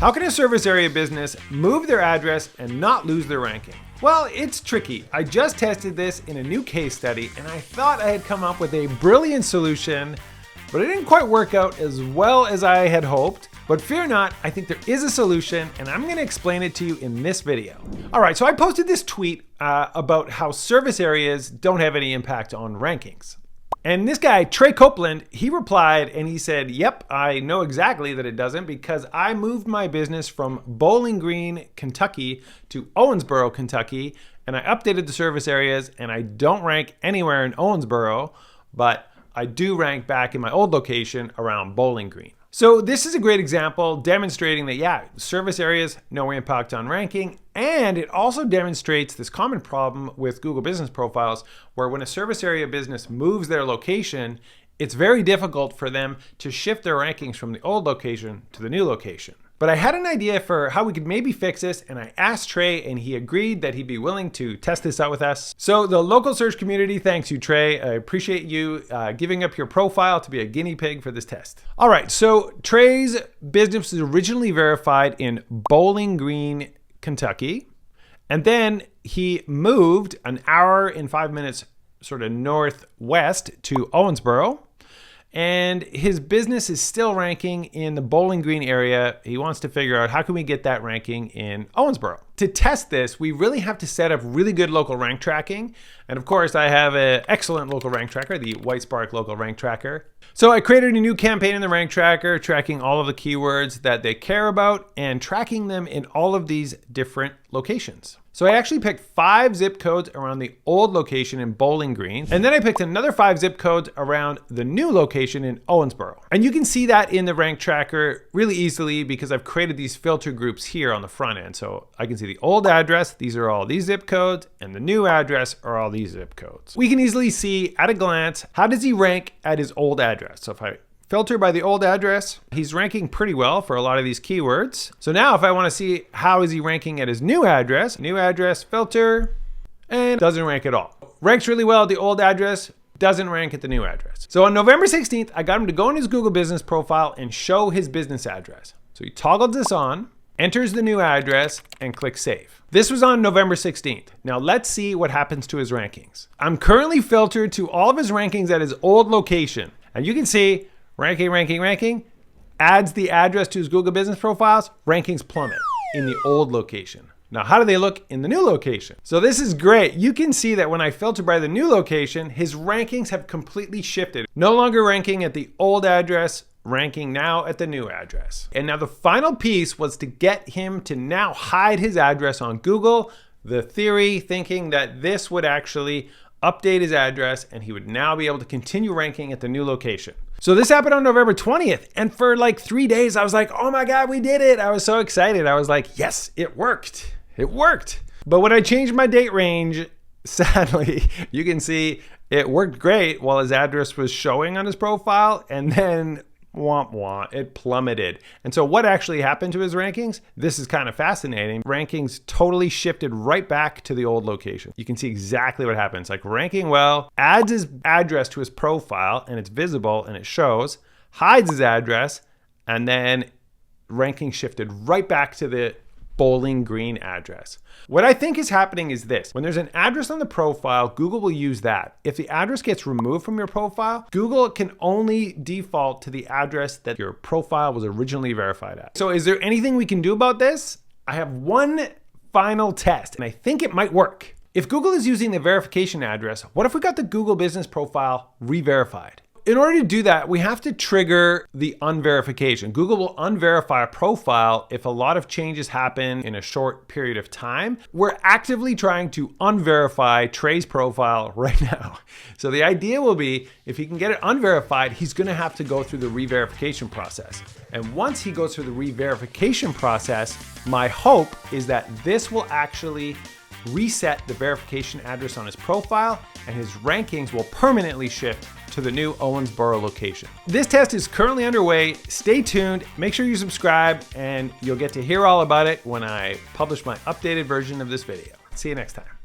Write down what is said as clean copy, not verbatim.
How can a service area business move their address and not lose their ranking? Well, it's tricky. I just tested this in a new case study and I thought I had come up with a brilliant solution, but it didn't quite work out as well as I had hoped. But fear not, I think there is a solution and I'm gonna explain it to you in this video. All right, so I posted this tweet about how service areas don't have any impact on rankings. And this guy, Trey, he replied and he said, yep, I know exactly that it doesn't because I moved my business from Bowling Green, Kentucky to Owensboro, Kentucky, and I updated the service areas and I don't rank anywhere in Owensboro, but I do rank back in my old location around Bowling Green. So this is a great example demonstrating that, yeah, service areas, no impact on ranking. And it also demonstrates this common problem with Google Business Profiles, where when a service area business moves their location, it's very difficult for them to shift their rankings from the old location to the new location. But I had an idea for how we could maybe fix this, and I asked Trey and he agreed that he'd be willing to test this out with us. So the local search community thanks you, Trey. I appreciate you giving up your profile to be a guinea pig for this test. All right, so Trey's business was originally verified in Bowling Green, Kentucky, and then he moved an hour and 5 minutes sort of northwest to Owensboro. And his business is still ranking in the Bowling Green area. He wants to figure out how can we get that ranking in Owensboro. To test this, we really have to set up really good local rank tracking. And of course, I have an excellent local rank tracker, the Whitespark local rank tracker. So I created a new campaign in the rank tracker, tracking all of the keywords that they care about and tracking them in all of these different locations. So I actually picked 5 zip codes around the old location in Bowling Green, and then I picked another 5 zip codes around the new location in Owensboro. And you can see that in the rank tracker really easily because I've created these filter groups here on the front end. So I can see the old address, these are all these zip codes, and the new address are all these zip codes. We can easily see at a glance, how does he rank at his old address? So if I filter by the old address, he's ranking pretty well for a lot of these keywords. So now if I want to see how is he ranking at his new address filter, and doesn't rank at all. Ranks really well at the old address, doesn't rank at the new address. So on November 16th, I got him to go in his Google Business Profile and show his business address. So he toggles this on, enters the new address, and clicks save. This was on November 16th. Now let's see what happens to his rankings. I'm currently filtered to all of his rankings at his old location. And you can see ranking, adds the address to his Google Business Profiles, rankings plummet in the old location. Now, how do they look in the new location? So this is great. You can see that when I filter by the new location, his rankings have completely shifted. No longer ranking at the old address, ranking now at the new address. And now the final piece was to get him to now hide his address on Google. The theory thinking that this would actually update his address and he would now be able to continue ranking at the new location. So this happened on November 20th. And for like 3 days, I was like, oh my God, we did it. I was so excited. I was like, yes, it worked. It worked. But when I changed my date range, sadly, you can see it worked great while his address was showing on his profile. And then womp womp, it plummeted. And so what actually happened to his rankings? This is kind of fascinating. Rankings totally shifted right back to the old location. You can see exactly what happens. Like ranking well, adds his address to his profile and it's visible and it shows, hides his address, and then ranking shifted right back to the Bowling Green address. What I think is happening is this. When there's an address on the profile, Google will use that. If the address gets removed from your profile, Google can only default to the address that your profile was originally verified at. So is there anything we can do about this? I have one final test and I think it might work. If Google is using the verification address, what if we got the Google Business Profile re-verified? In order to do that, we have to trigger the unverification. Google will unverify a profile if a lot of changes happen in a short period of time. We're actively trying to unverify Trey's profile right now. So the idea will be, if he can get it unverified, he's gonna have to go through the re-verification process. And once he goes through the re-verification process, my hope is that this will actually reset the verification address on his profile and his rankings will permanently shift to the new Owensboro location. This test is currently underway. Stay tuned, make sure you subscribe, and you'll get to hear all about it when I publish my updated version of this video. See you next time.